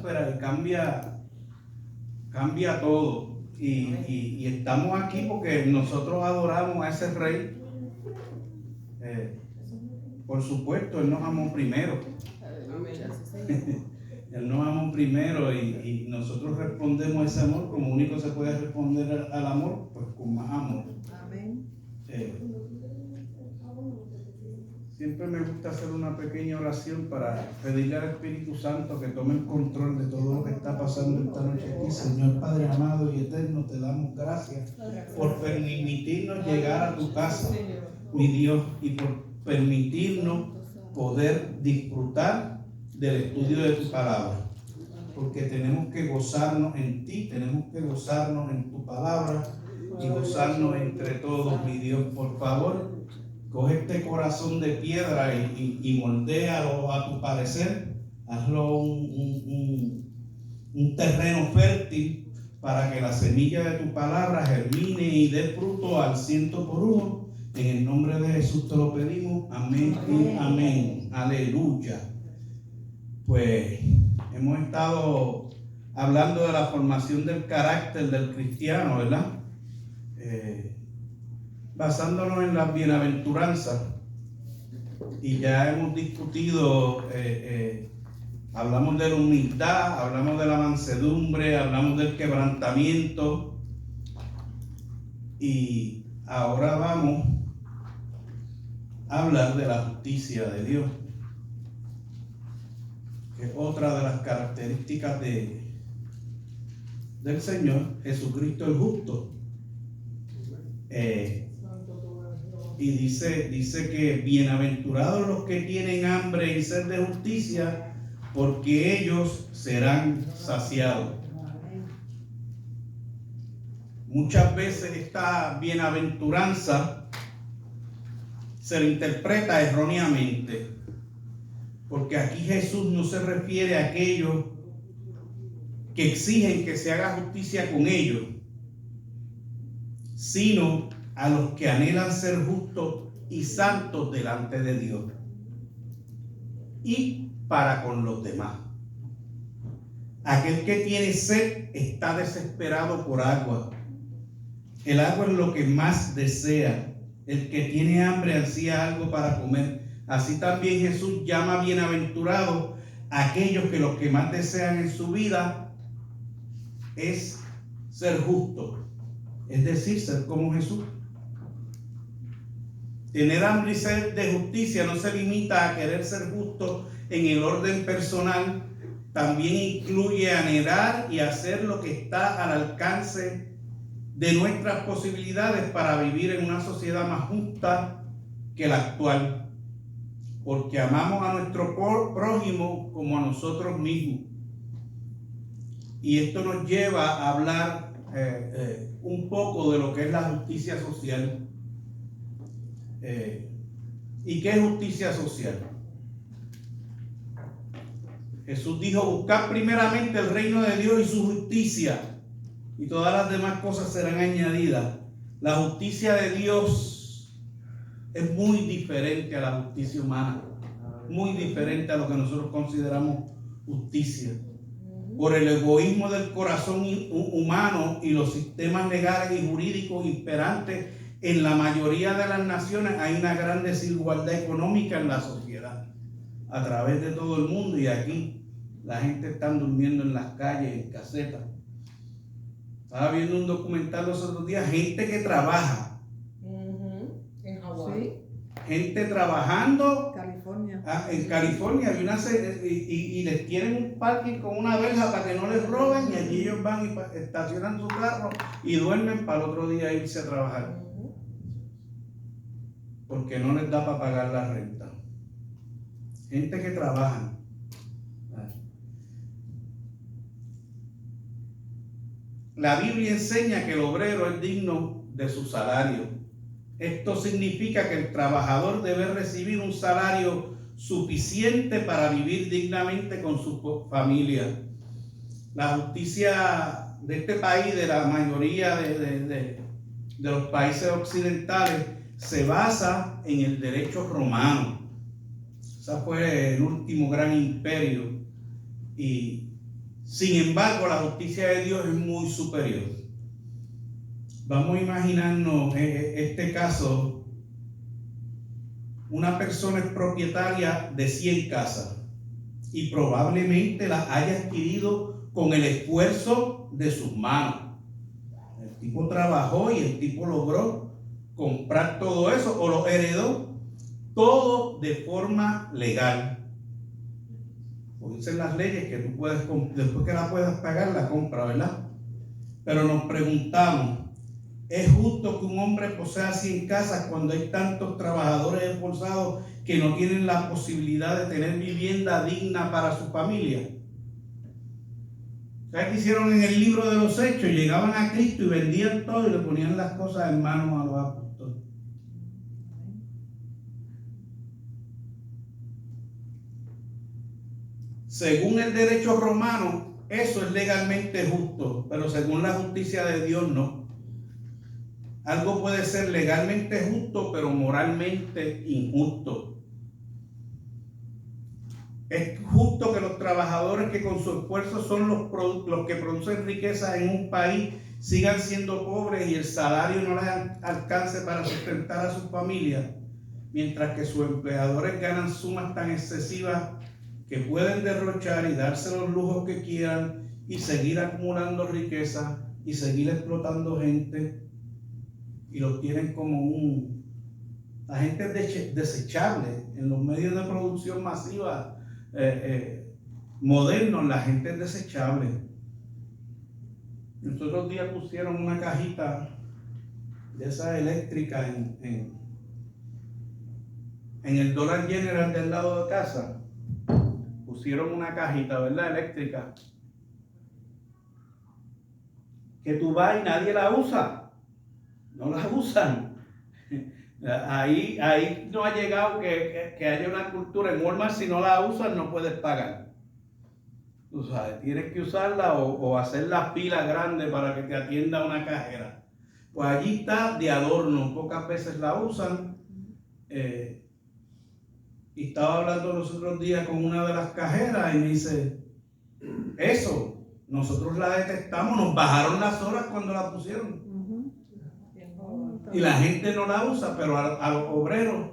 y cambia todo. Y estamos aquí porque nosotros adoramos a ese rey. Por supuesto, Él nos amó primero. Él nos amó primero y nosotros respondemos a ese amor como único se puede responder al amor, pues con más amor. Amén. Siempre me gusta hacer una pequeña oración para pedirle al Espíritu Santo que tome el control de todo lo que está pasando esta noche aquí. Señor Padre amado y eterno, te damos gracias por permitirnos llegar a tu casa, mi Dios, y por permitirnos poder disfrutar del estudio de tu palabra, porque tenemos que gozarnos en ti, tenemos que gozarnos en tu palabra y gozarnos entre todos, mi Dios. Por favor, coge este corazón de piedra y moldéalo a tu parecer, hazlo un terreno fértil para que la semilla de tu palabra germine y dé fruto al 100%. En el nombre de Jesús te lo pedimos, amén y amén, aleluya. Pues hemos estado hablando de la formación del carácter del cristiano, ¿verdad? Basándonos en las bienaventuranzas, y ya hemos discutido, hablamos de la humildad, hablamos de la mansedumbre, hablamos del quebrantamiento, y ahora vamos a hablar de la justicia de Dios, que es otra de las características del Señor Jesucristo el justo. Y dice que bienaventurados los que tienen hambre y sed de justicia, porque ellos serán saciados. Muchas veces esta bienaventuranza se le interpreta erróneamente, porque aquí Jesús no se refiere a aquellos que exigen que se haga justicia con ellos, sino a los que anhelan ser justos y santos delante de Dios y para con los demás. Aquel que tiene sed está desesperado por agua. El agua es lo que más desea. El que tiene hambre ansía algo para comer. Así también Jesús llama bienaventurados a aquellos que lo que más desean en su vida es ser justos, es decir, ser como Jesús. Tener hambre y sed de justicia no se limita a querer ser justo en el orden personal, también incluye anhelar y hacer lo que está al alcance de nuestras posibilidades para vivir en una sociedad más justa que la actual, porque amamos a nuestro prójimo como a nosotros mismos. Y esto nos lleva a hablar un poco de lo que es la justicia social. ¿Y qué es justicia social? Jesús dijo: buscad primeramente el reino de Dios y su justicia, y todas las demás cosas serán añadidas. La justicia de Dios es muy diferente a la justicia humana, muy diferente a lo que nosotros consideramos justicia. Por el egoísmo del corazón humano y los sistemas legales y jurídicos imperantes en la mayoría de las naciones, hay una gran desigualdad económica en la sociedad a través de todo el mundo, y aquí la gente está durmiendo en las calles, en casetas. Estaba viendo un documental los otros días, gente que trabaja. En Hawái. Sí. Gente trabajando. California. En California hay y les tienen un parking con una verja para que no les roben, y allí ellos van y estacionan su carro y duermen para el otro día irse a trabajar. Porque no les da para pagar la renta. Gente que trabaja. La Biblia enseña que el obrero es digno de su salario. Esto significa que el trabajador debe recibir un salario suficiente para vivir dignamente con su familia. La justicia de este país, de la mayoría de los países occidentales, se basa en el derecho romano. Ese fue el último gran imperio, y Sin embargo, la justicia de Dios es muy superior. Vamos a imaginarnos este caso. Una persona es propietaria de 100 casas y probablemente las haya adquirido con el esfuerzo de sus manos. El tipo trabajó y el tipo logró comprar todo eso o lo heredó, todo de forma legal. Pues dicen las leyes que tú puedes, después que la puedas pagar, la compra, ¿verdad? Pero nos preguntamos, ¿es justo que un hombre posea 100 casas cuando hay tantos trabajadores esforzados que no tienen la posibilidad de tener vivienda digna para su familia? ¿Sabes qué hicieron en el libro de los Hechos? Llegaban a Cristo y vendían todo y le ponían las cosas en manos a los apóstoles. Según el derecho romano, eso es legalmente justo, pero según la justicia de Dios no. Algo puede ser legalmente justo, pero moralmente injusto. Es justo que los trabajadores que con su esfuerzo son los que producen riqueza en un país sigan siendo pobres y el salario no les alcance para sustentar a sus familias, mientras que sus empleadores ganan sumas tan excesivas que pueden derrochar y darse los lujos que quieran y seguir acumulando riqueza y seguir explotando gente y los tienen como la gente es desechable en los medios de producción masiva modernos. La gente es desechable. Los otros días pusieron una cajita de esa eléctrica en el Dollar General del lado de casa. Pusieron una cajita, ¿verdad? Eléctrica, que tú vas y nadie la usa. No la usan. Ahí no ha llegado que haya una cultura. En Walmart, si no la usan, no puedes pagar. Tú sabes, tienes que usarla o hacer las pilas grandes para que te atienda una cajera. Pues allí está de adorno, pocas veces la usan. Y estaba hablando los otros días con una de las cajeras y me dice, eso, nosotros la detectamos, nos bajaron las horas cuando la pusieron. Y la gente no la usa, pero a los obreros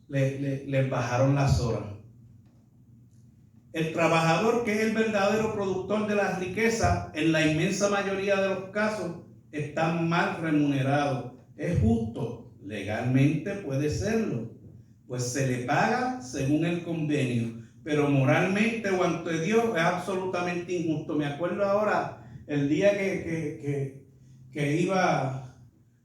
les bajaron las horas. El trabajador, que es el verdadero productor de las riquezas, en la inmensa mayoría de los casos, está mal remunerado. Es justo, legalmente puede serlo, pues se le paga según el convenio, pero moralmente o ante Dios es absolutamente injusto. Me acuerdo ahora el día que iba,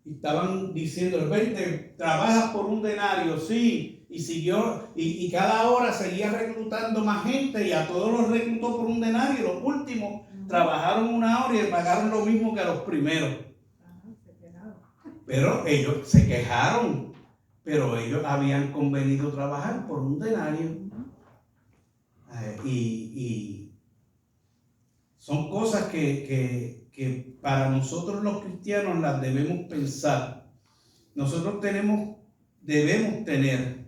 estaban diciendo, el 20, trabajas por un denario, sí, y siguió, y cada hora seguía reclutando más gente y a todos los reclutó por un denario. Los últimos trabajaron una hora y le pagaron lo mismo que a los primeros. Pero ellos se quejaron, pero ellos habían convenido trabajar por un denario. Y son cosas que para nosotros los cristianos las debemos pensar. Nosotros debemos tener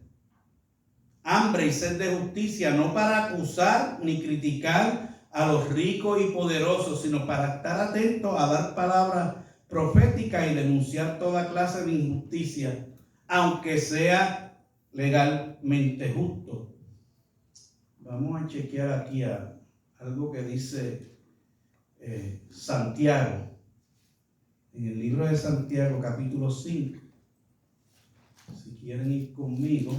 hambre y sed de justicia, no para acusar ni criticar a los ricos y poderosos, sino para estar atentos a dar palabras proféticas y denunciar toda clase de injusticia, aunque sea legalmente justo. Vamos a chequear aquí algo que dice Santiago, en el libro de Santiago, capítulo 5. Si quieren ir conmigo.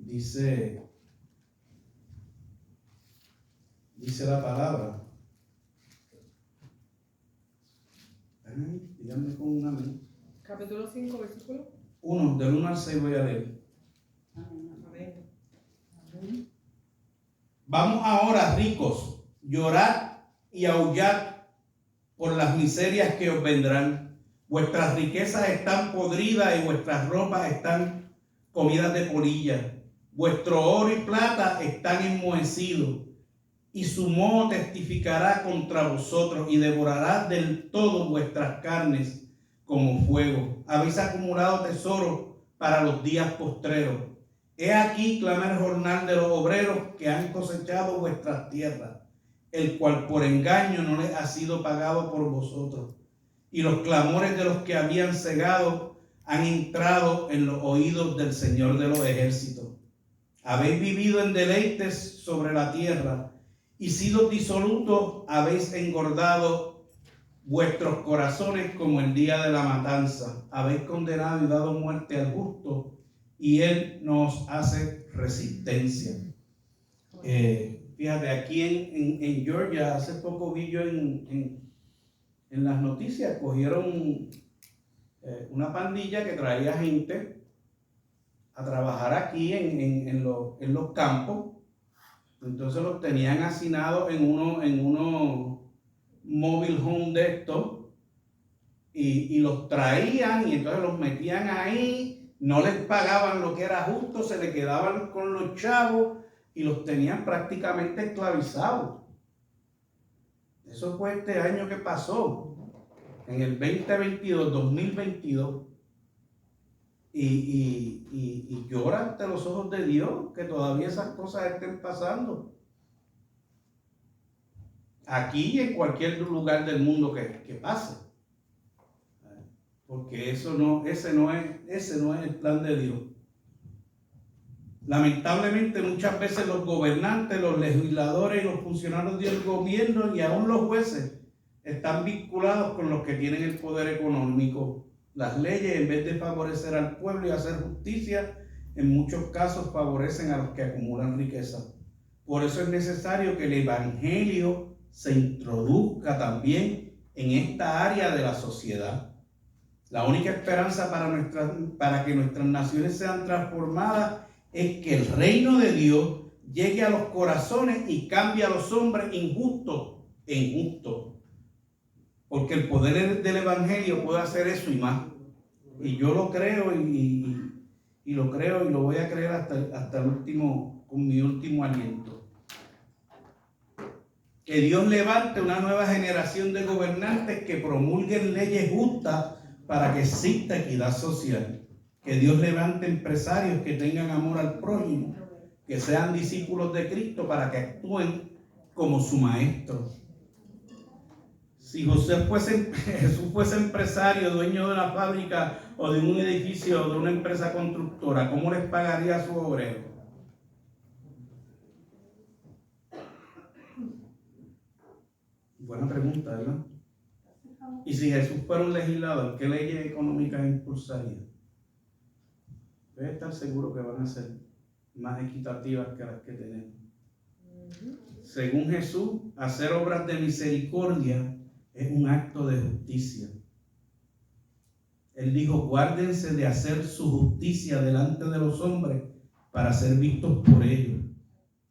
Dice la palabra. Díganme con un amén. Capítulo 5, versículo 1, del 1 al 6 voy a leer. Amén. Vamos ahora, ricos, llorad y aullad por las miserias que os vendrán. Vuestras riquezas están podridas y vuestras ropas están comidas de polilla. Vuestro oro y plata están enmohecidos, y su moho testificará contra vosotros y devorará del todo vuestras carnes como fuego. Habéis acumulado tesoros para los días postreros. He aquí clama el jornal de los obreros que han cosechado vuestras tierras, el cual por engaño no les ha sido pagado por vosotros. Y los clamores de los que habían cegado han entrado en los oídos del Señor de los ejércitos. Habéis vivido en deleites sobre la tierra, y sido disolutos, habéis engordado vuestros corazones como el día de la matanza. Habéis condenado y dado muerte al justo, y él nos hace resistencia. Fíjate, aquí en Georgia, hace poco vi yo en las noticias, cogieron una pandilla que traía gente a trabajar aquí en los campos. Entonces los tenían hacinados en unos mobile home de estos y los traían y entonces los metían ahí, no les pagaban lo que era justo, se le quedaban con los chavos y los tenían prácticamente esclavizados. Eso fue este año que pasó, en el 2022. Y llora ante los ojos de Dios que todavía esas cosas estén pasando. Aquí y en cualquier lugar del mundo que pase. Porque ese no es el plan de Dios. Lamentablemente muchas veces los gobernantes, los legisladores y los funcionarios del gobierno y aún los jueces están vinculados con los que tienen el poder económico. Las leyes, en vez de favorecer al pueblo y hacer justicia, en muchos casos favorecen a los que acumulan riqueza. Por eso es necesario que el evangelio se introduzca también en esta área de la sociedad. La única esperanza para que nuestras naciones sean transformadas es que el reino de Dios llegue a los corazones y cambie a los hombres injustos en justos. Porque el poder del evangelio puede hacer eso y más. Y yo lo creo y lo creo y lo voy a creer hasta el último, con mi último aliento. Que Dios levante una nueva generación de gobernantes que promulguen leyes justas para que exista equidad social. Que Dios levante empresarios que tengan amor al prójimo, que sean discípulos de Cristo para que actúen como su maestro. Si Jesús fuese empresario, dueño de una fábrica o de un edificio o de una empresa constructora, ¿cómo les pagaría a sus obreros? Buena pregunta, ¿verdad? Y si Jesús fuera un legislador, ¿qué leyes económicas impulsaría? Debe estar seguro que van a ser más equitativas que las que tenemos. Según Jesús, hacer obras de misericordia es un acto de justicia. Él dijo, guárdense de hacer su justicia delante de los hombres para ser vistos por ellos.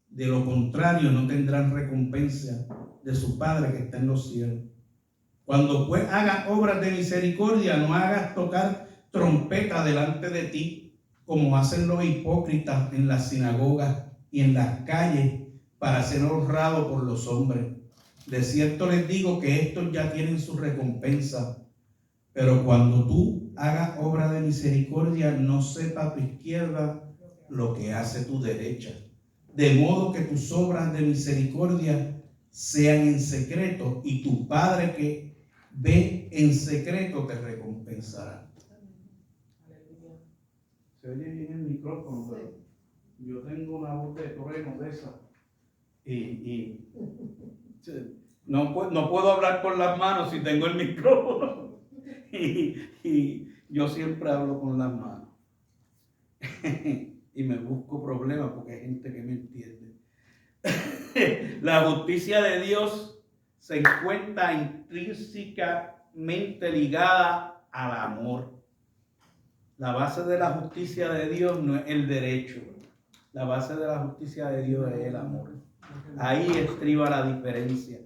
De lo contrario, no tendrán recompensa de su Padre que está en los cielos. Cuando pues hagas obras de misericordia, no hagas tocar trompeta delante de ti, como hacen los hipócritas en las sinagogas y en las calles, para ser honrados por los hombres. De cierto les digo que estos ya tienen su recompensa. Pero cuando tú hagas obra de misericordia, no sepa tu izquierda lo que hace tu derecha. De modo que tus obras de misericordia sean en secreto, y tu Padre que ve en secreto te recompensará. Se oye bien el micrófono, pero yo tengo una voz de trueno de esa. Y no puedo hablar con las manos si tengo el micrófono. Y yo siempre hablo con las manos. Y me busco problemas porque hay gente que me entiende. La justicia de Dios se encuentra intrínsecamente ligada al amor. La base de la justicia de Dios no es el derecho. La base de la justicia de Dios es el amor. Ahí estriba la diferencia.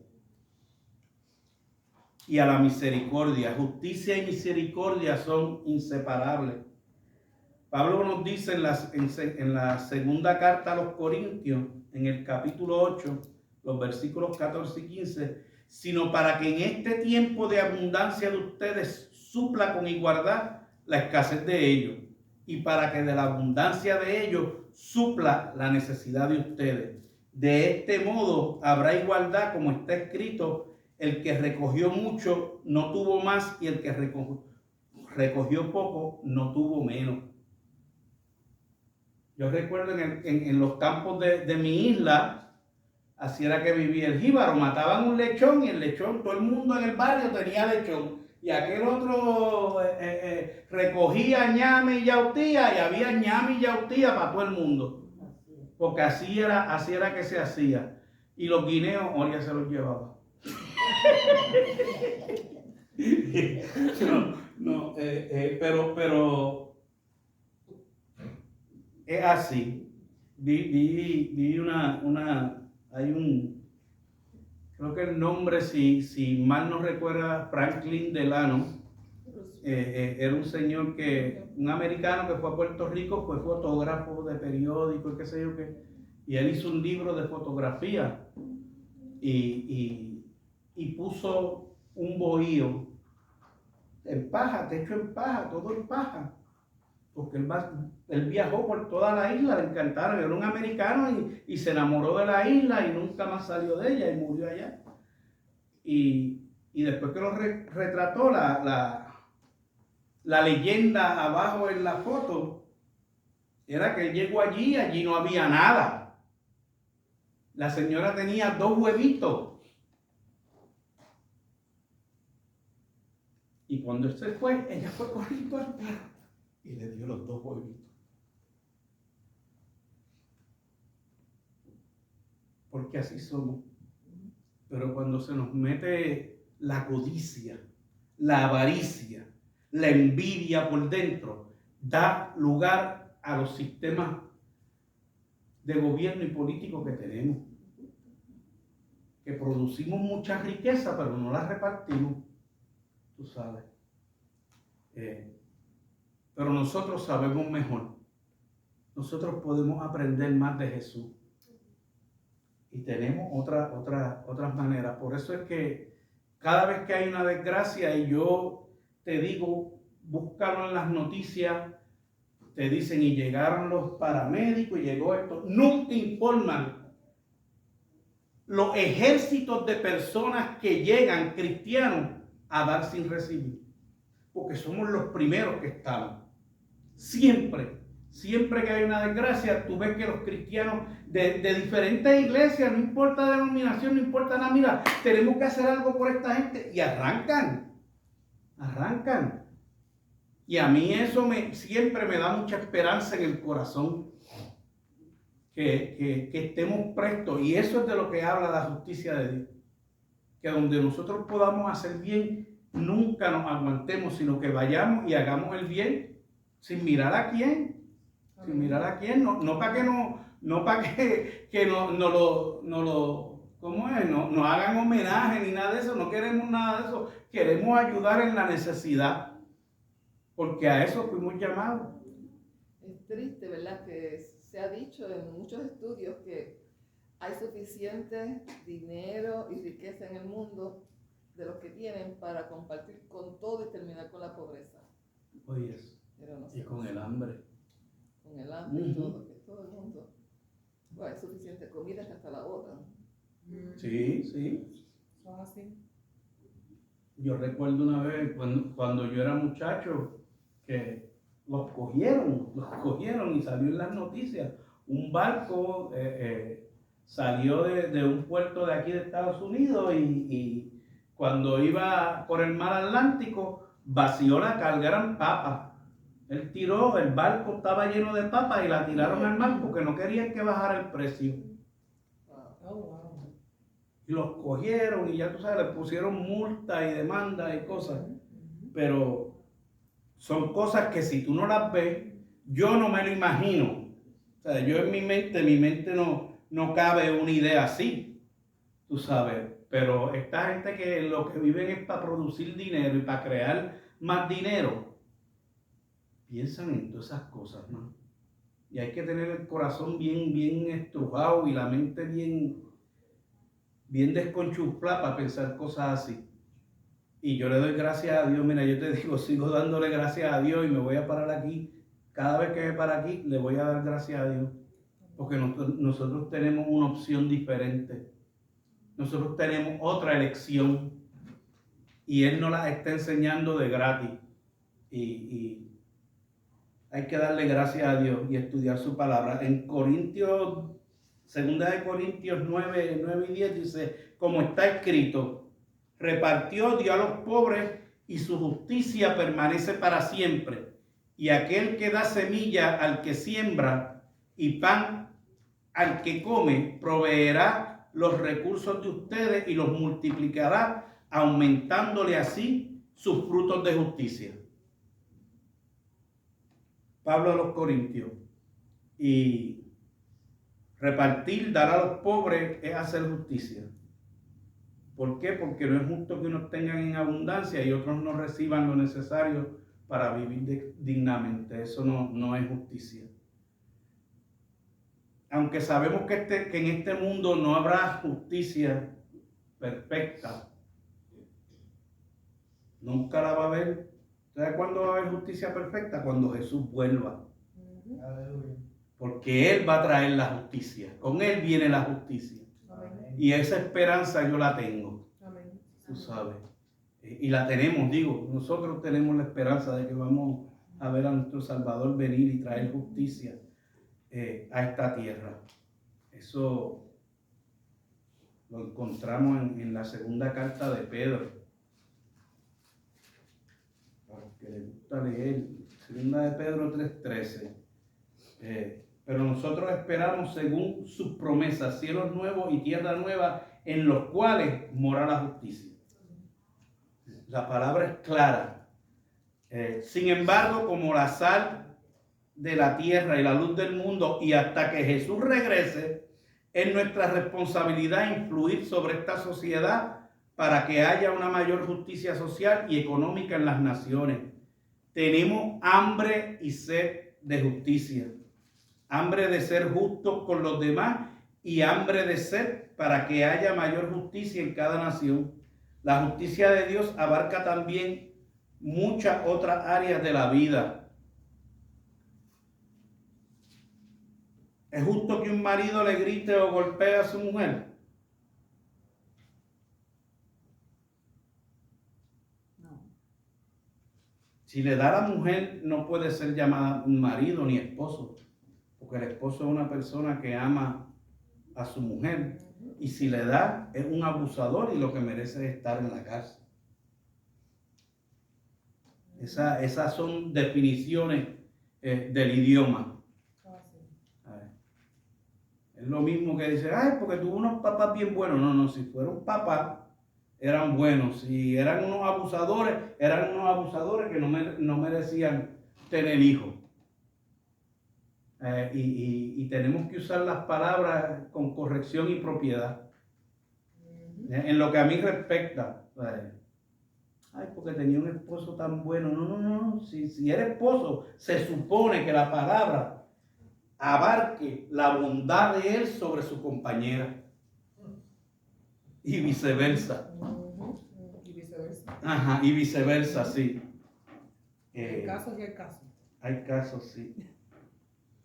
Y a la misericordia. Justicia y misericordia son inseparables. Pablo nos dice en la segunda carta a los Corintios, en el capítulo 8, los versículos 14 y 15, sino para que en este tiempo de abundancia de ustedes supla con igualdad la escasez de ellos. y para que de la abundancia de ellos supla la necesidad de ustedes. De este modo habrá igualdad, como está escrito: el que recogió mucho no tuvo más, y el que recogió poco no tuvo menos. Yo recuerdo en los campos de mi isla, así era que vivía el jíbaro. Mataban un lechón y el lechón, todo el mundo en el barrio tenía lechón. Y aquel otro recogía ñame y yautía, y había ñame y yautía para todo el mundo. Porque así era que se hacía. Y los guineos, Oria se los llevaba. pero es así. Vi hay creo que el nombre, si mal no recuerda, Franklin Delano. Era un señor un americano que fue a Puerto Rico, fue fotógrafo de periódicos, qué sé yo qué, y él hizo un libro de fotografía y puso un bohío en paja, techo en paja, todo en paja, porque él viajó por toda la isla, le encantaron, era un americano y se enamoró de la isla y nunca más salió de ella y murió allá. Y después que lo retrató, la leyenda abajo en la foto era que él llegó allí no había nada. La señora tenía 2 huevitos. Y cuando él se fue, ella fue corriendo al perro y le dio los 2 huevitos. Porque así somos. Pero cuando se nos mete la codicia, la avaricia, la envidia por dentro, da lugar a los sistemas de gobierno y político que tenemos, que producimos mucha riqueza pero no la repartimos, tú sabes. Pero nosotros sabemos mejor. Nosotros podemos aprender más de Jesús y tenemos otras maneras. Por eso es que cada vez que hay una desgracia y yo te digo, búscalo en las noticias, te dicen y llegaron los paramédicos y llegó esto, nunca informan los ejércitos de personas que llegan cristianos a dar sin recibir, porque somos los primeros que estamos. Siempre que hay una desgracia, tú ves que los cristianos de diferentes iglesias, no importa denominación, no importa nada, mira, tenemos que hacer algo por esta gente, y arrancan. Y a mí eso siempre me da mucha esperanza en el corazón, que estemos prestos, y eso es de lo que habla la justicia de Dios, que donde nosotros podamos hacer bien, nunca nos aguantemos, sino que vayamos y hagamos el bien sin mirar a quién. Sin mirar a quién, no para que no hagan homenaje ni nada de eso, no queremos nada de eso, queremos ayudar en la necesidad, porque a eso fuimos llamados. Es triste, ¿verdad? Que se ha dicho en muchos estudios que hay suficiente dinero y riqueza en el mundo de los que tienen para compartir con todo y terminar con la pobreza. Oye, Pero no y con el hambre. Con el hambre y todo, que todo el mundo. Bueno, hay suficiente comida que hasta la botan. Sí. Son así. Yo recuerdo una vez cuando yo era muchacho que los cogieron y salió en las noticias. Un barco salió de un puerto de aquí de Estados Unidos y cuando iba por el mar Atlántico vació la carga, eran papas. Él tiró, el barco estaba lleno de papas y la tiraron al mar porque no querían que bajara el precio. Oh, wow. Y los cogieron y ya tú sabes, le pusieron multa y demanda y cosas. Pero son cosas que si tú no las ves, yo no me lo imagino. O sea, yo en mi mente no cabe una idea así, tú sabes. Pero esta gente que lo que viven es para producir dinero y para crear más dinero, piensan en todas esas cosas, ¿no? Y hay que tener el corazón bien estrujado y la mente bien desconchuflada para pensar cosas así. Y yo le doy gracias a Dios. Mira, yo te digo, sigo dándole gracias a Dios y me voy a parar aquí cada vez que me para aquí, le voy a dar gracias a Dios, porque nosotros tenemos una opción diferente. Nosotros tenemos otra elección y Él nos la está enseñando de gratis. Y hay que darle gracias a Dios y estudiar su palabra. En Corintios, 2 Corintios 9 y 10 dice, como está escrito, repartió, dio a los pobres y su justicia permanece para siempre. Y aquel que da semilla al que siembra y pan al que come, proveerá los recursos de ustedes y los multiplicará, aumentándole así sus frutos de justicia. Pablo a los Corintios. Y repartir, dar a los pobres es hacer justicia. ¿Por qué? Porque no es justo que unos tengan en abundancia y otros no reciban lo necesario para vivir dignamente. Eso no es justicia. Aunque sabemos que en este mundo no habrá justicia perfecta, nunca la va a haber. ¿Sabes cuándo va a haber justicia perfecta? Cuando Jesús vuelva. Porque Él va a traer la justicia. Con Él viene la justicia. Amén. Y esa esperanza yo la tengo. Amén. Tú sabes. Y la tenemos, digo. Nosotros tenemos la esperanza de que vamos a ver a nuestro Salvador venir y traer justicia a esta tierra. Eso lo encontramos en la segunda carta de Pedro. Para los que les gusta leer, segunda de Pedro 3:13. Pero nosotros esperamos según sus promesas, cielos nuevos y tierra nueva, en los cuales mora la justicia. La palabra es clara. Sin embargo, como la sal de la tierra y la luz del mundo, y hasta que Jesús regrese, es nuestra responsabilidad influir sobre esta sociedad para que haya una mayor justicia social y económica en las naciones. Tenemos hambre y sed de justicia, hambre de ser justos con los demás y hambre de sed para que haya mayor justicia en cada nación. La justicia de Dios abarca también muchas otras áreas de la vida. ¿Es justo que un marido le grite o golpee a su mujer? No. Si le da a la mujer, no puede ser llamada marido ni esposo, porque el esposo es una persona que ama a su mujer, y si le da, es un abusador y lo que merece es estar en la cárcel. Esas son definiciones del idioma. Es lo mismo que dice, ay, porque tuvo unos papás bien buenos. No, si fueron papás, eran buenos. Si eran unos abusadores que no merecían tener hijos. Y tenemos que usar las palabras con corrección y propiedad. En lo que a mí respecta. Ay, porque tenía un esposo tan bueno. No. Si eres esposo, se supone que la palabra abarque la bondad de él sobre su compañera. Y viceversa. Y viceversa. Ajá, y viceversa, sí. Hay casos y hay casos. Hay casos, sí.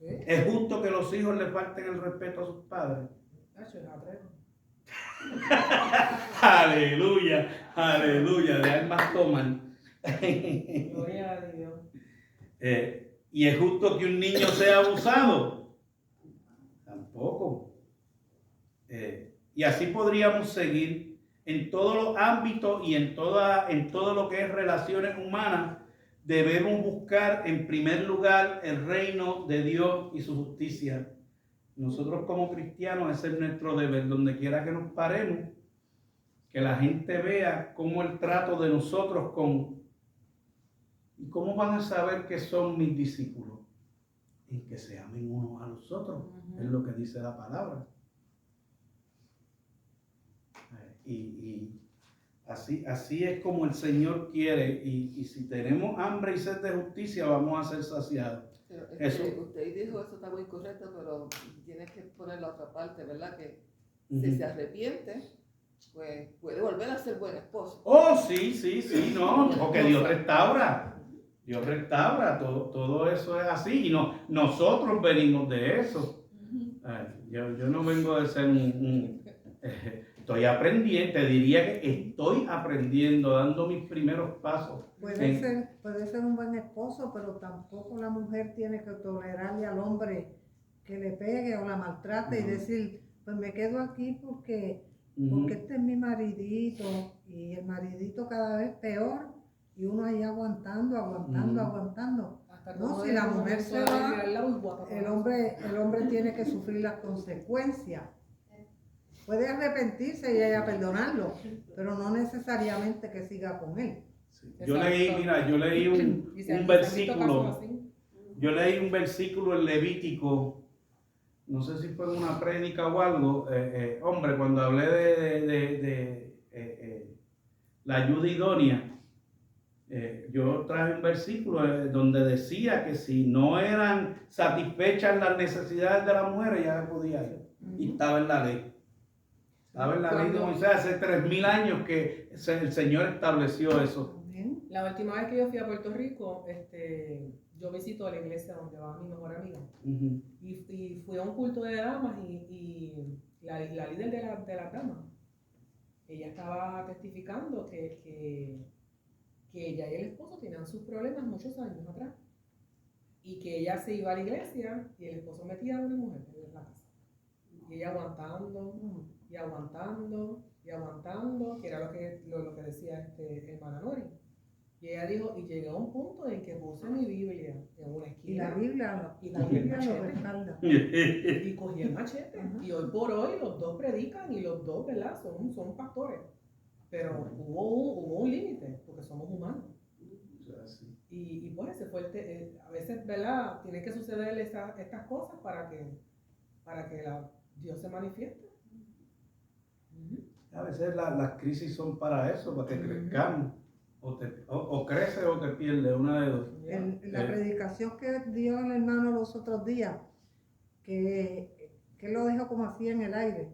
¿Es justo que los hijos le falten el respeto a sus padres? Aleluya, de almas toman. Gloria a Dios. ¿Y es justo que un niño sea abusado? Tampoco. Y así podríamos seguir en todos los ámbitos y en todo lo que es relaciones humanas. Debemos buscar en primer lugar el reino de Dios y su justicia. Nosotros como cristianos, ese es nuestro deber, donde quiera que nos paremos, que la gente vea cómo el trato de nosotros ¿y cómo van a saber que son mis discípulos? En que se amen unos a los otros, es lo que dice la palabra. Y así es como el Señor quiere, y si tenemos hambre y sed de justicia, vamos a ser saciados. Pero usted dijo eso está muy correcto, pero tienes que poner la otra parte, ¿verdad? Que si se arrepiente, pues puede volver a ser buen esposo. Oh, sí, no, porque Dios restaura. Dios restaura, todo eso es así, y nosotros venimos de eso. Yo no vengo de ser estoy aprendiendo, te diría que estoy aprendiendo, dando mis primeros pasos. Puede ser un buen esposo, pero tampoco la mujer tiene que tolerarle al hombre que le pegue o la maltrate y decir, pues me quedo aquí porque este es mi maridito, y el maridito cada vez peor, y uno ahí aguantando. Hasta No, como si en la el mujer momento se de va, mirar la guapa, el hombre tiene que sufrir las consecuencias. Puede arrepentirse y ella perdonarlo, pero no necesariamente que siga con él. Sí. Yo leí un versículo. Yo leí un versículo en Levítico, no sé si fue en una prédica o algo. Hombre, cuando hablé de la ayuda idónea, yo traje un versículo donde decía que si no eran satisfechas las necesidades de la mujer, ella podía ir. Y estaba en la ley. Estaba en la ley de Moisés hace 3000 años que el Señor estableció eso. La última vez que yo fui a Puerto Rico, yo visito la iglesia donde va mi mejor amiga. Y fui a un culto de damas y la líder de las damas, ella estaba testificando que ella y el esposo tenían sus problemas muchos años atrás. Y que ella se iba a la iglesia y el esposo metía a una mujer en la casa. Y ella aguantando, y aguantando, y aguantando, que era lo que decía hermana Nori. Y ella dijo, y llegué a un punto en que puse mi Biblia en una esquina. Y la Biblia lo respalda. Y cogí el machete. Y hoy por hoy los dos predican y los dos, ¿verdad? Son pastores. Pero hubo un límite, porque somos humanos. Y pues ese fue a veces, ¿verdad? Tienen que suceder estas cosas para que Dios se manifieste. A veces las crisis son para eso, para que crezcamos. O creces o te pierdes, una de dos. La predicación que dio el hermano los otros días, que lo dejó como así en el aire,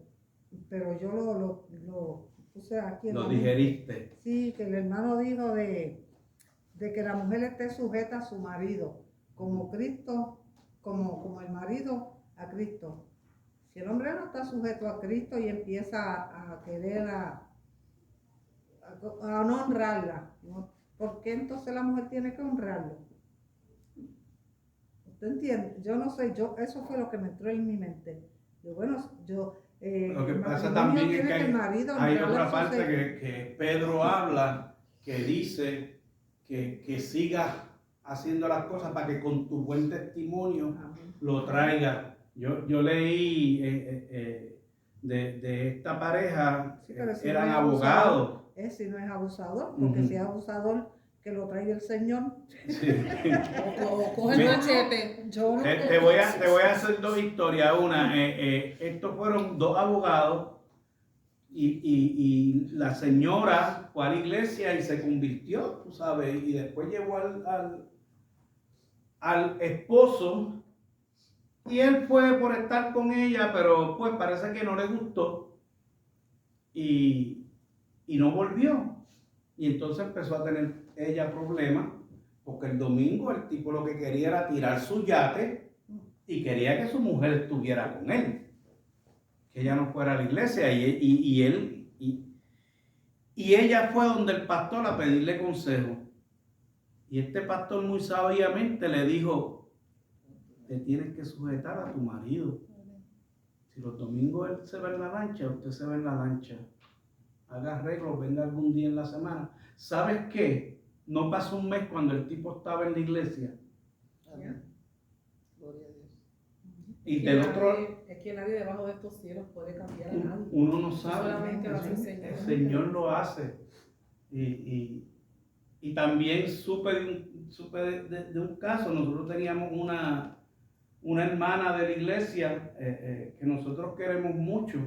pero yo lo puse aquí en lo digeriste. Sí, que el hermano dijo de que la mujer esté sujeta a su marido, como Cristo, como el marido a Cristo. Si el hombre no está sujeto a Cristo y empieza a querer a no honrarla, ¿no? ¿Por qué entonces la mujer tiene que honrarlo? ¿Usted entiende? Yo no sé, eso fue lo que me entró en mi mente. Lo que pasa también es que hay otra parte que Pedro habla, que dice que sigas haciendo las cosas para que con tu buen testimonio lo traiga. Yo leí de esta pareja, sí, si eran no abogados. Si no es abusador, porque si es abusador, que lo traiga el Señor. Sí. o coge el machete. Te voy a hacer dos historias. Una, estos fueron dos abogados y la señora fue a la iglesia y se convirtió, tú sabes, y después llevó al esposo. Y él fue por estar con ella, pero pues parece que no le gustó y no volvió. Y entonces empezó a tener ella problemas, porque el domingo el tipo lo que quería era tirar su yate y quería que su mujer estuviera con él, que ella no fuera a la iglesia. Y ella fue donde el pastor a pedirle consejo. Y este pastor muy sabiamente le dijo: te tienes que sujetar a tu marido. Si los domingos él se va en la lancha, usted se va en la lancha. Haga arreglos, venga algún día en la semana. ¿Sabes qué? No pasó un mes cuando el tipo estaba en la iglesia. Amén. Gloria a Dios. Y del otro, es que nadie debajo de estos cielos puede cambiar a nadie. uno no sabe. Solamente lo hace el Señor. El Señor lo hace. Y también supe de un caso. Nosotros teníamos una hermana de la iglesia que nosotros queremos mucho,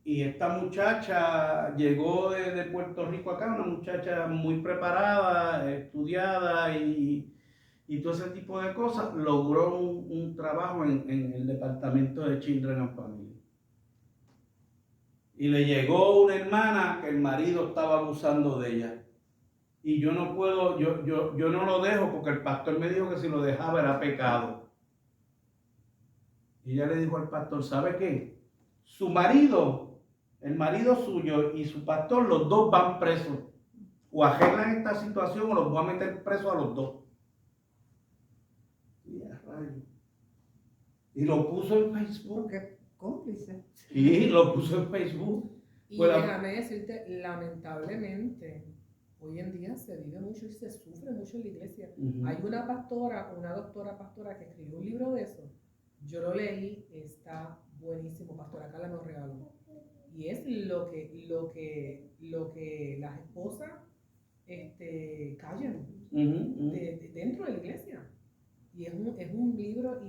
y esta muchacha llegó de Puerto Rico acá, una muchacha muy preparada, estudiada y todo ese tipo de cosas. Logró un trabajo en el departamento de Children and Family, y le llegó una hermana que el marido estaba abusando de ella, y yo no puedo, yo no lo dejo porque el pastor me dijo que si lo dejaba era pecado. Y ella le dijo al pastor, ¿sabe qué? Su marido, el marido suyo y su pastor, los dos van presos. O arreglan esta situación o los voy a meter presos a los dos. Y a rayos. Y lo puso en Facebook. Porque cómplice. Y lo puso en Facebook. Y Pues la- déjame decirte, lamentablemente, hoy en día se vive mucho y se sufre mucho en la iglesia. Hay una pastora, una doctora pastora que escribió un libro de eso. Yo lo leí, está buenísimo, Pastora Carla nos regaló. Y es lo que las esposas callan dentro de la iglesia. Y es un libro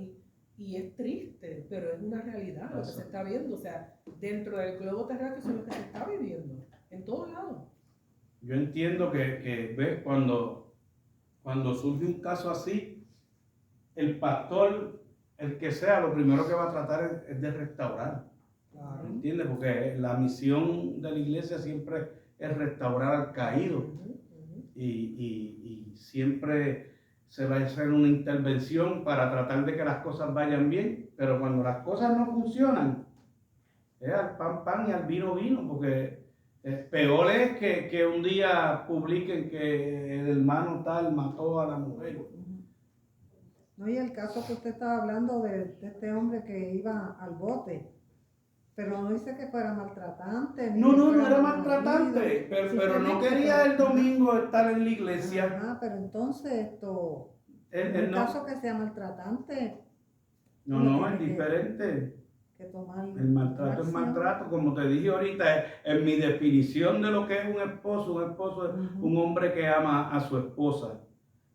y es triste, pero es una realidad lo que se está viendo. O sea, dentro del globo terráqueo eso es lo que se está viviendo, en todos lados. Yo entiendo que ves, cuando surge un caso así, el pastor, el que sea, lo primero que va a tratar es de restaurar. Claro. ¿Entiendes? Porque la misión de la iglesia siempre es restaurar al caído. Y siempre se va a hacer una intervención para tratar de que las cosas vayan bien, pero cuando las cosas no funcionan, es al pan pan y al vino vino, porque peor es que un día publiquen que el hermano tal mató a la mujer. No, y el caso que usted estaba hablando de este hombre que iba al bote, pero no dice que fuera maltratante. ni que No fuera era mal maltratante, marido. pero no Simplemente quería que- el domingo estar en la iglesia. Ajá, pero entonces en Él un no, caso que sea maltratante, no, es diferente. que tomar El maltrato es acción. maltrato, como te dije ahorita, en mi definición de lo que es un esposo es un hombre que ama a su esposa.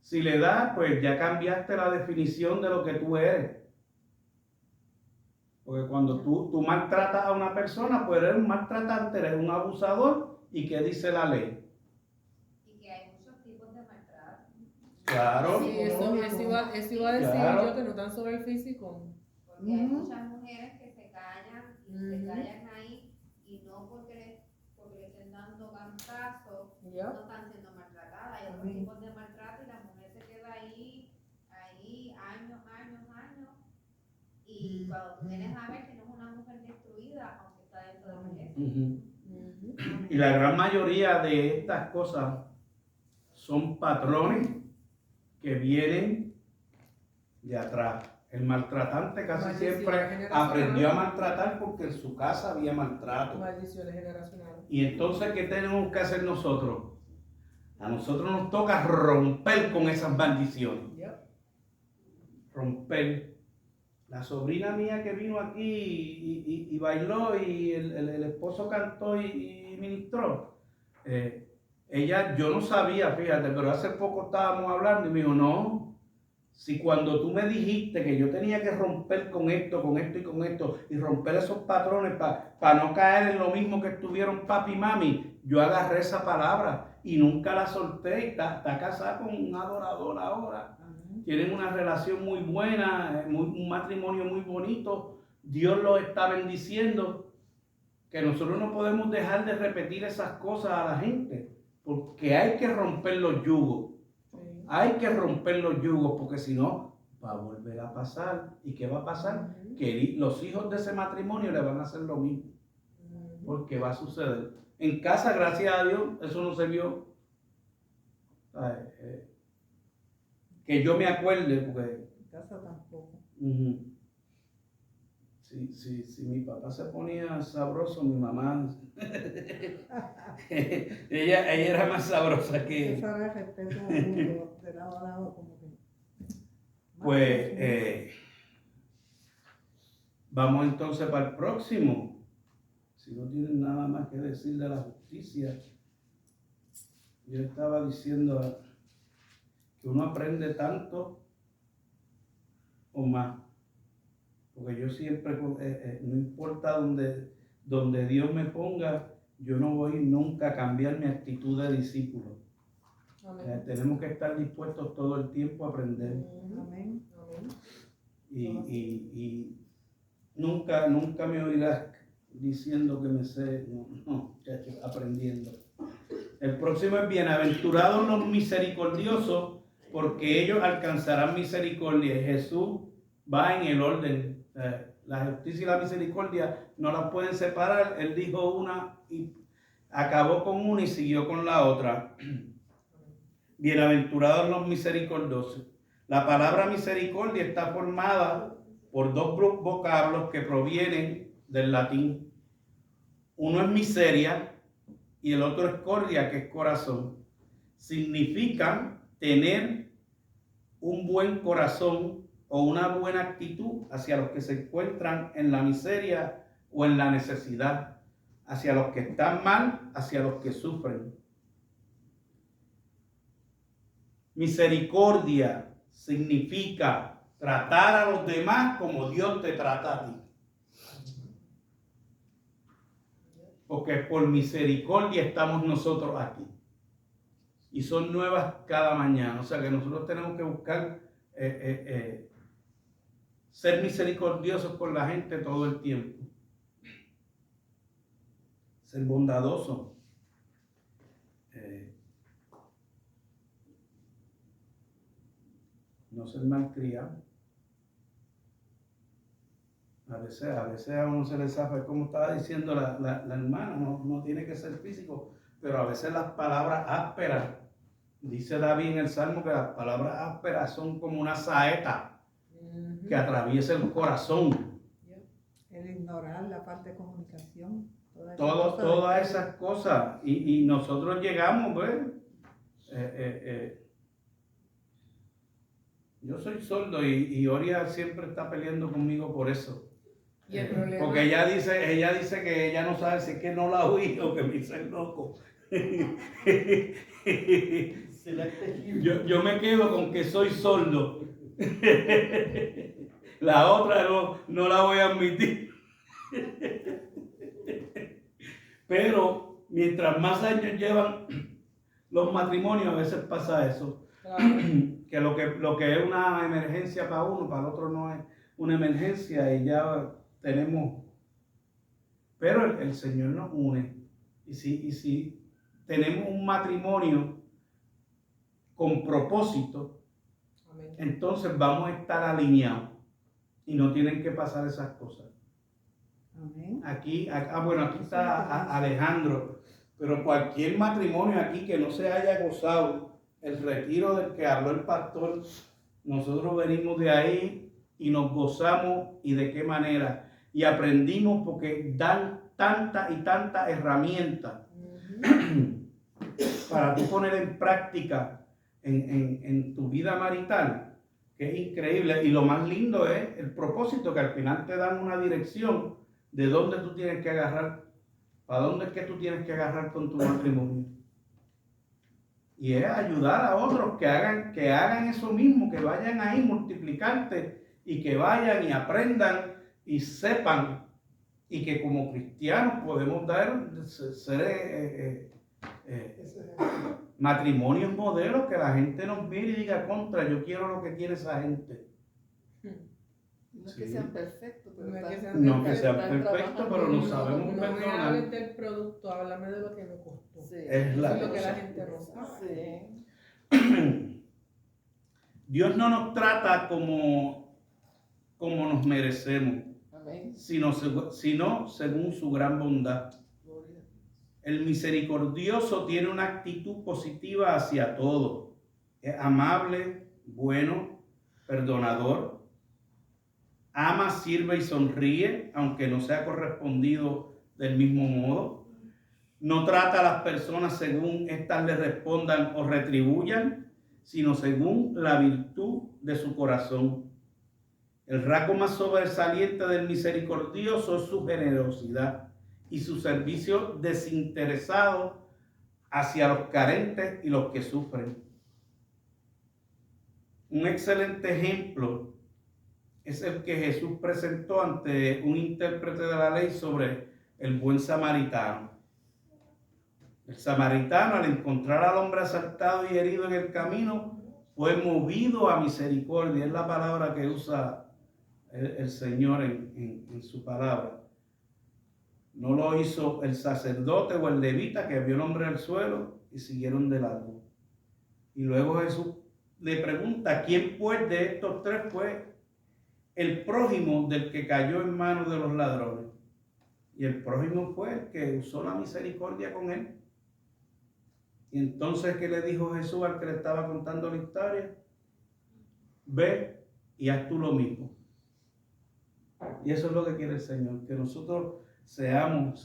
Si le das, pues ya cambiaste la definición de lo que tú eres. Porque cuando tú maltratas a una persona, pues eres un maltratante, eres un abusador. ¿Y qué dice la ley? Y que hay muchos tipos de maltrato. Claro. Sí, eso iba a decir Claro. yo, que no tan solo el físico. Porque hay Ujú. muchas mujeres que se callan y se callan ahí y no porque le estén dando cantazo, Ya. no están siendo maltratadas. Hay otros tipos de maltrato y la mujer se queda ahí años. Y cuando tú vienes a ver que no es una mujer destruida, aunque está dentro de la iglesia. Y la gran mayoría de estas cosas son patrones que vienen de atrás. El maltratante casi Maldiciones siempre generacionales. aprendió a maltratar porque en su casa había maltrato. Maldiciones generacionales. Y entonces, ¿qué tenemos que hacer nosotros? A nosotros nos toca romper con esas maldiciones. Ya. Romper. La sobrina mía que vino aquí y bailó y el esposo cantó y ministró. Ella, yo no sabía, fíjate, pero hace poco estábamos hablando y me dijo, no, si cuando tú me dijiste que yo tenía que romper con esto y romper esos patrones para no caer en lo mismo que estuvieron papi y mami, yo agarré esa palabra y nunca la solté y está casada con un adorador ahora. Tienen una relación muy buena, un matrimonio muy bonito. Dios los está bendiciendo. Que nosotros no podemos dejar de repetir esas cosas a la gente, porque hay que romper los yugos. Sí. Hay que romper los yugos, porque si no, va a volver a pasar. ¿Y qué va a pasar? Que los hijos de ese matrimonio le van a hacer lo mismo, porque va a suceder. En casa, gracias a Dios, eso no se vio. Que yo me acuerde, porque En casa tampoco. si mi papá se ponía sabroso, mi mamá, ella era más sabrosa que Eso era el respeto mutuo, de lado a lado, como que. pues. Vamos entonces para el próximo. Si no tienen nada más que decir de la justicia, yo estaba diciendo que uno aprende tanto o más, porque yo siempre, no importa donde Dios me ponga, yo no voy nunca a cambiar mi actitud de discípulo. Tenemos que estar dispuestos todo el tiempo a aprender. Amén. Y nunca me oirás diciendo que me sé, no, aprendiendo. El próximo es bienaventurados los misericordiosos, porque ellos alcanzarán misericordia. Y Jesús va en el orden. La justicia y la misericordia no las pueden separar. Él dijo una y acabó con una y siguió con la otra. Bienaventurados los misericordiosos. La palabra misericordia está formada por dos vocablos que provienen del latín. Uno es miseria y el otro es cordia, que es corazón. Significan tener un buen corazón o una buena actitud hacia los que se encuentran en la miseria o en la necesidad, hacia los que están mal, hacia los que sufren. Misericordia significa tratar a los demás como Dios te trata a ti. Porque por misericordia estamos nosotros aquí. Y son nuevas cada mañana. O sea que nosotros tenemos que buscar ser misericordiosos con la gente todo el tiempo. Ser bondadoso. No ser malcriado. A veces a uno se le zafa, como estaba diciendo la hermana, no tiene que ser físico, pero a veces las palabras ásperas, dice David en el Salmo que las palabras ásperas son como una saeta que atraviesa el corazón. El ignorar, la falta de comunicación. Todas esas cosas. Y nosotros llegamos, pues. Yo soy sordo y Oria siempre está peleando conmigo por eso. Y el problema, Porque ella dice que ella no sabe si es que no la oí o que me hice el loco. Yo me quedo con que soy sordo. La otra no la voy a admitir. Pero mientras más años llevan los matrimonios, a veces pasa eso. claro, Que lo que es una emergencia para uno, para el otro no es una emergencia y ya tenemos. Pero el Señor nos une. Y si tenemos un matrimonio con propósito, amén. entonces vamos a estar alineados y no tienen que pasar esas cosas. Amén. Aquí está Alejandro, pero cualquier matrimonio aquí que no se haya gozado el retiro del que habló el pastor, nosotros venimos de ahí y nos gozamos, y de qué manera, y aprendimos porque dan tanta y tanta herramienta para tú poner en práctica en tu vida marital, que es increíble. Y lo más lindo es el propósito, que al final te dan una dirección de dónde tú tienes que agarrar, para dónde es que tú tienes que agarrar con tu matrimonio. Y es ayudar a otros que hagan eso mismo, que vayan ahí, multiplicarte, y que vayan y aprendan y sepan, y que como cristianos podemos ser matrimonios modelos, que la gente nos mire y diga, contra, yo quiero lo que tiene esa gente. No es que sean perfectos, pero No es que están- sean No que sean están perfectos, trabajando. pero no sabemos No me perdonar. hables del producto, háblame de lo que me costó. Sí. Es la Eso es lo que cosa. la gente no sabe. Sí. Dios no nos trata como nos merecemos, Amén. sino según su gran bondad. Gloria a Dios. El misericordioso tiene una actitud positiva hacia todo. Es amable, bueno, perdonador. Ama, sirve y sonríe, aunque no sea correspondido del mismo modo. No trata a las personas según éstas le respondan o retribuyan, sino según la virtud de su corazón. El rasgo más sobresaliente del misericordioso es su generosidad y su servicio desinteresado hacia los carentes y los que sufren. Un excelente ejemplo es el que Jesús presentó ante un intérprete de la ley sobre el buen samaritano. El samaritano, al encontrar al hombre asaltado y herido en el camino, fue movido a misericordia. Es la palabra que usa el Señor en su palabra. No lo hizo el sacerdote o el levita, que vio el hombre al suelo y siguieron de largo. Y luego Jesús le pregunta, ¿quién pues de estos tres fue el prójimo del que cayó en manos de los ladrones? Y el prójimo fue el que usó la misericordia con él. Y entonces, ¿qué le dijo Jesús al que le estaba contando la historia? Ve y haz tú lo mismo. Y eso es lo que quiere el Señor, que nosotros seamos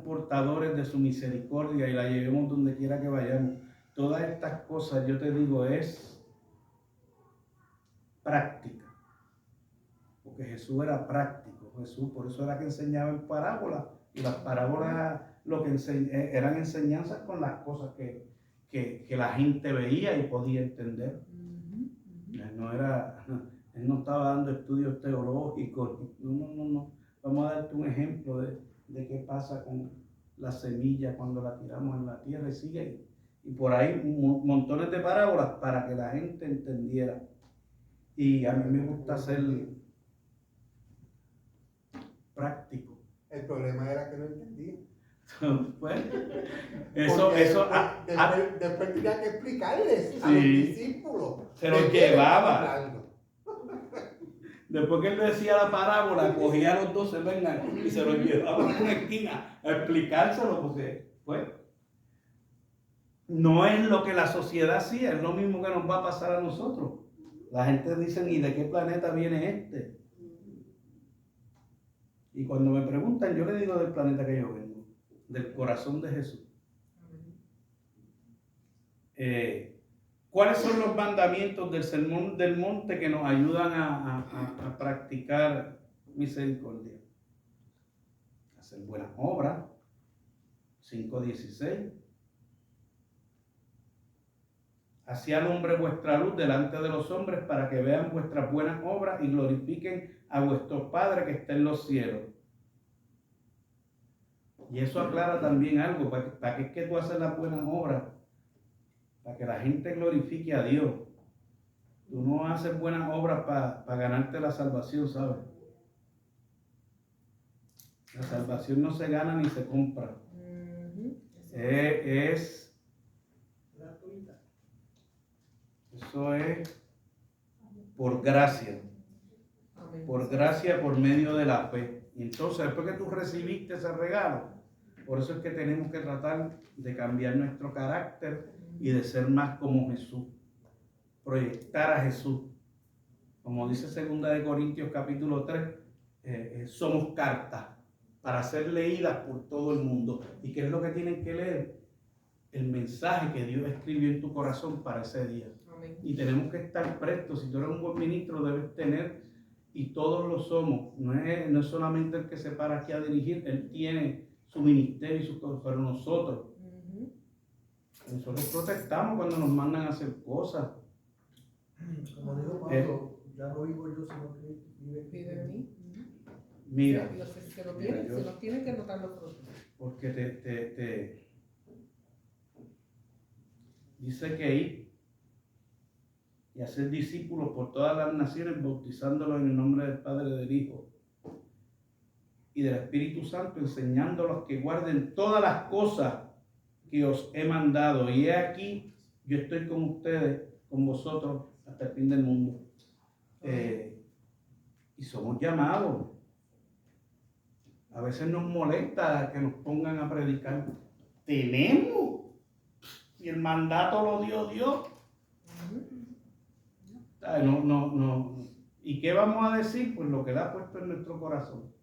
portadores de su misericordia y la llevemos donde quiera que vayamos. Todas estas cosas, yo te digo, es práctica. Porque Jesús era práctico. Jesús, por eso era que enseñaba en parábolas. Y las parábolas lo que eran enseñanzas con las cosas que la gente veía y podía entender. Él no estaba dando estudios teológicos. No. Vamos a darte un ejemplo de qué pasa con la semilla cuando la tiramos en la tierra y sigue. Y por ahí montones de parábolas para que la gente entendiera. Y a mí me gusta ser práctico. El problema era que no entendía. Pues, después tenía que explicarles a los Sí. discípulos. Se los de qué llevaba. estaba hablando. Después que él decía la parábola, cogía a los 12 vengan y se los llevaba a una esquina a explicárselo, porque pues no es lo que la sociedad hacía, es lo mismo que nos va a pasar a nosotros. La gente dice, ¿y de qué planeta viene este? Y cuando me preguntan, yo le digo del planeta que yo vengo, del corazón de Jesús. ¿Cuáles son los mandamientos del sermón del monte que nos ayudan a practicar misericordia? Hacer buenas obras, 5:16. Así alumbre vuestra luz delante de los hombres para que vean vuestras buenas obras y glorifiquen a vuestro Padre que está en los cielos. Y eso aclara también algo, ¿para qué es que tú haces las buenas obras? Para que la gente glorifique a Dios. Tú no haces buenas obras para ganarte la salvación, ¿sabes? La salvación no se gana ni se compra. Es gratuita. Eso es por gracia. Por gracia, por medio de la fe. Y entonces, después que tú recibiste ese regalo, por eso es que tenemos que tratar de cambiar nuestro carácter y de ser más como Jesús, proyectar a Jesús. Como dice 2 Corintios capítulo 3, somos cartas para ser leídas por todo el mundo. ¿Y qué es lo que tienen que leer? El mensaje que Dios escribió en tu corazón para ese día. Amén. Y tenemos que estar prestos. Si tú eres un buen ministro, debes tener, y todos lo somos. No es solamente el que se para aquí a dirigir, él tiene su ministerio y sus cosas, pero nosotros protestamos cuando nos mandan a hacer cosas. Como dijo Pablo, ya no vivo yo, sino que vive en mí. Mira, se nos tiene que notar los frutos. Porque dice que ir y hacer discípulos por todas las naciones, bautizándolos en el nombre del Padre, del Hijo y del Espíritu Santo, enseñándolos que guarden todas las cosas que os he mandado. Y he aquí, yo estoy con ustedes, con vosotros, hasta el fin del mundo. Y somos llamados. A veces nos molesta que nos pongan a predicar. Tenemos. Si el mandato lo dio Dios. No. ¿Y qué vamos a decir? Pues lo que Él ha puesto en nuestro corazón.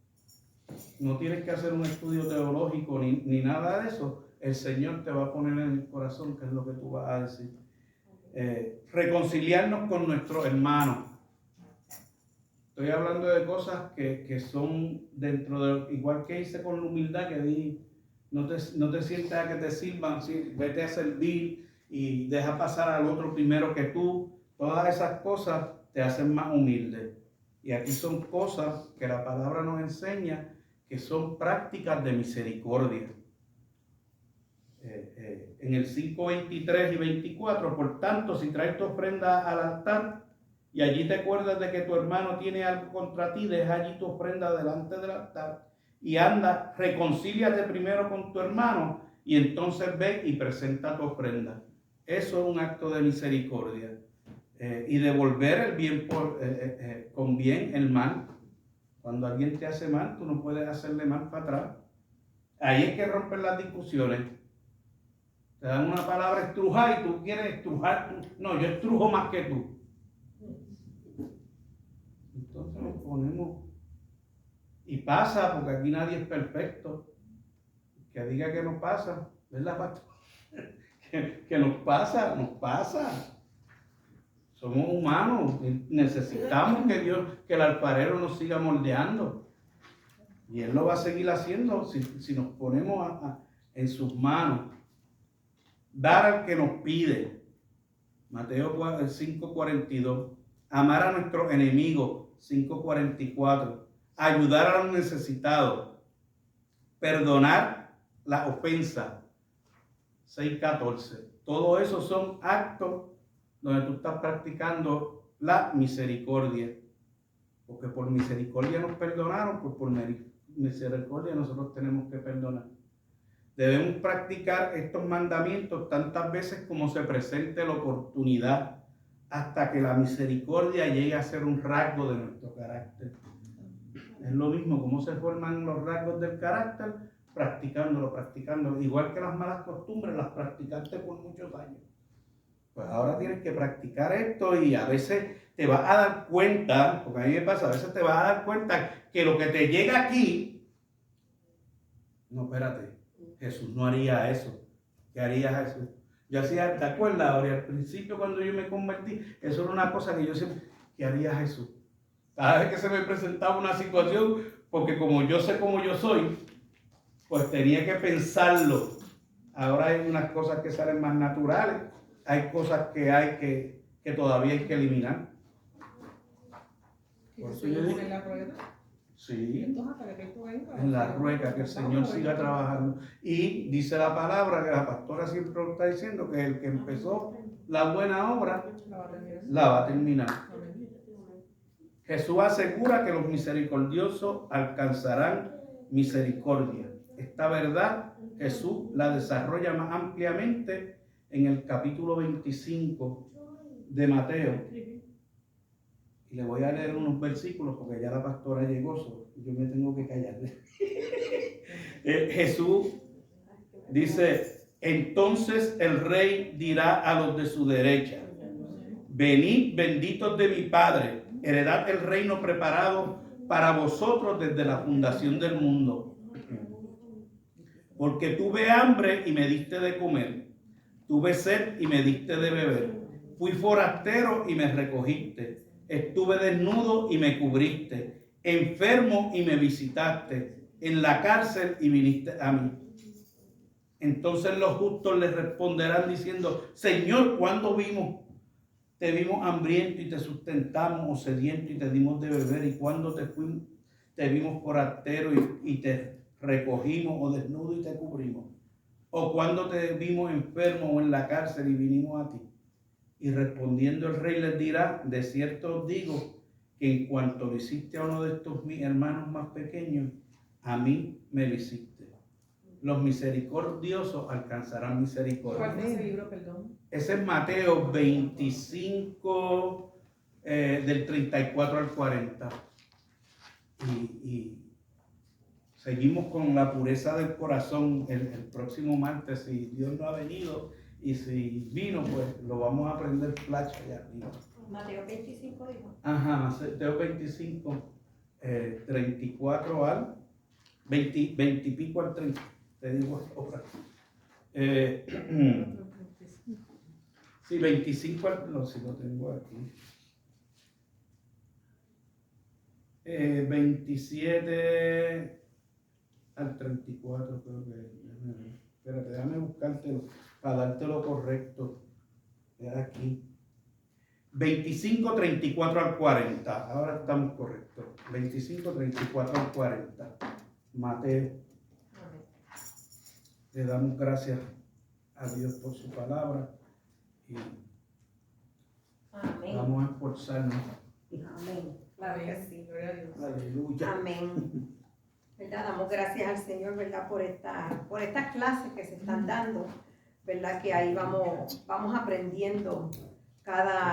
No tienes que hacer un estudio teológico ni nada de eso. El Señor te va a poner en el corazón qué es lo que tú vas a decir. Reconciliarnos con nuestros hermanos. Estoy hablando de cosas que son dentro de, igual que hice con la humildad que di, no te sientas a que te sirvan, ¿sí? Vete a servir y deja pasar al otro primero que tú. Todas esas cosas te hacen más humilde. Y aquí son cosas que la palabra nos enseña que son prácticas de misericordia. En el 5:23 y 24, por tanto, si traes tu ofrenda al altar y allí te acuerdas de que tu hermano tiene algo contra ti, deja allí tu ofrenda delante del altar y anda, reconcíliate primero con tu hermano y entonces ve y presenta tu ofrenda. Eso es un acto de misericordia. Y devolver el bien con bien el mal. Cuando alguien te hace mal, tú no puedes hacerle mal para atrás. Ahí es que rompen las discusiones. Te dan una palabra estrujar y tú quieres estrujar. No, yo estrujo más que tú. Entonces nos ponemos. Y pasa, porque aquí nadie es perfecto. Que diga que no pasa, ¿verdad, pastor? que nos pasa, nos pasa. Somos humanos, necesitamos que el alfarero nos siga moldeando. Y Él lo va a seguir haciendo si nos ponemos en sus manos. Dar al que nos pide. Mateo 5:42. Amar a nuestros enemigos. 5:44. Ayudar a los necesitados. Perdonar la ofensa. 6:14. Todo eso son actos donde tú estás practicando la misericordia. Porque por misericordia nos perdonaron, pues por misericordia nosotros tenemos que perdonar. Debemos practicar estos mandamientos tantas veces como se presente la oportunidad, hasta que la misericordia llegue a ser un rasgo de nuestro carácter. Es lo mismo, cómo se forman los rasgos del carácter, practicándolo. Igual que las malas costumbres, las practicaste por muchos años. Pues ahora tienes que practicar esto y a veces te vas a dar cuenta, porque a mí me pasa, a veces te vas a dar cuenta que lo que te llega aquí, no, espérate, Jesús no haría eso. ¿Qué haría Jesús? Yo hacía, ¿te acuerdas, Aurea? Al principio cuando yo me convertí, eso era una cosa que yo siempre, ¿qué haría Jesús? Cada vez que se me presentaba una situación, porque como yo sé cómo yo soy, pues tenía que pensarlo. Ahora hay unas cosas que salen más naturales, hay cosas que hay que todavía hay que eliminar. ¿Y eso en la rueda? Sí, Entonces, hasta que Cristo venga, en la rueca, que el Señor siga trabajando. Y dice la palabra, que la pastora siempre lo está diciendo, que el que empezó la buena obra, la va a terminar. Jesús asegura que los misericordiosos alcanzarán misericordia. Esta verdad Jesús la desarrolla más ampliamente en el capítulo 25 de Mateo. Y le voy a leer unos versículos porque ya la pastora llegó, yo me tengo que callar. Jesús dice, entonces el rey dirá a los de su derecha, venid benditos de mi Padre, heredad el reino preparado para vosotros desde la fundación del mundo. Porque tuve hambre y me diste de comer, tuve sed y me diste de beber, fui forastero y me recogiste, estuve desnudo y me cubriste, enfermo y me visitaste, en la cárcel y viniste a mí. Entonces los justos les responderán diciendo, Señor, ¿cuándo te vimos hambriento y te sustentamos, o sediento y te dimos de beber? ¿Y cuándo te vimos forastero y te recogimos, o desnudo y te cubrimos? ¿O cuándo te vimos enfermo o en la cárcel y vinimos a ti? Y respondiendo el rey les dirá, de cierto os digo, que en cuanto lo hiciste a uno de estos mis hermanos más pequeños, a mí me lo hiciste. Los misericordiosos alcanzarán misericordia. ¿Cuál es ese libro, perdón? Ese es Mateo 25, del 34 al 40. Y seguimos con la pureza del corazón el próximo martes, si Dios no ha venido, y si vino, pues lo vamos a aprender flash allá arriba. Mateo 25 dijo. Ajá, Mateo 25, 34 al 20 y pico al 30. Te digo ahora. Sí, 25 al... No, si lo tengo aquí. 27 al 34 creo que... Espérate, déjame buscártelo para darte lo correcto. Queda aquí. 25, 34 al 40. Ahora estamos correctos. 25, 34 al 40. Mateo. Le damos gracias a Dios por su palabra y Amén. vamos a esforzarnos. Amén. Claro que sí. Gloria a Dios. Aleluya. Amén. ¿verdad? Damos gracias al Señor, ¿verdad? Por estas clases que se están dando, ¿verdad? Que ahí vamos aprendiendo cada